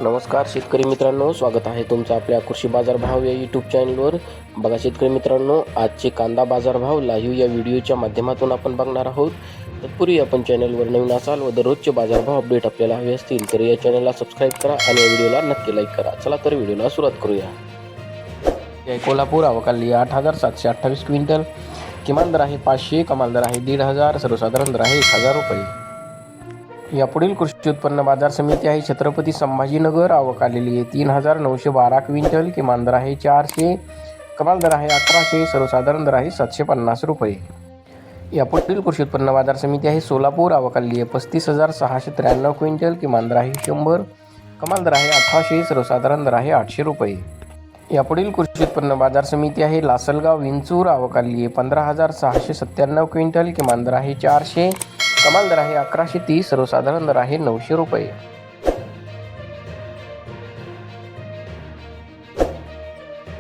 नमस्कार शेतकरी मित्रांनो, स्वागत आहे तुमचं आपल्या कृषी बाजार भाव या यूट्यूब चॅनलवर. बघा शेतकरी मित्रांनो, आजचे कांदा बाजार भाव लाईव्ह या व्हिडिओच्या माध्यमातून आपण बघणार आहोत. तत्पूर्वी आपण चॅनलवर नवीन असाल व दररोजचे बाजारभाव अपडेट आपल्याला हवे असतील तर या चॅनलला सबस्क्राईब करा आणि या व्हिडिओला नक्की लाईक करा. चला तर व्हिडिओला सुरुवात करूया. कोल्हापूर आवकाली 8,728 क्विंटल, किमान दर आहे 500, कमाल दर आहे 1,500, सर्वसाधारण दर आहे 1,000 रुपये. यापुढील कृषी उत्पन्न बाजार समिती आहे छत्रपती संभाजीनगर, आवक आलेली आहे 3,912 क्विंटल, किमान दर आहे 400, कमाल दर आहे 1,100, सर्वसाधारण दर आहे 750 रुपये. यापुढील कृषी उत्पन्न बाजार समिती आहे सोलापूर, आवक आलेली आहे 35,693 क्विंटल, किमान दर आहे 100, कमाल दर आहे 1,800, सर्वसाधारण दर आहे 800 रुपये. यापुढील कृषी उत्पन्न बाजार समिती आहे लासलगाव विंचूर, आवक आलेली आहे 15,697 क्विंटल, किमान दर आहे 400, कमाल दर आहे 1,130, सर्वसाधारण दर आहे 900 रुपये.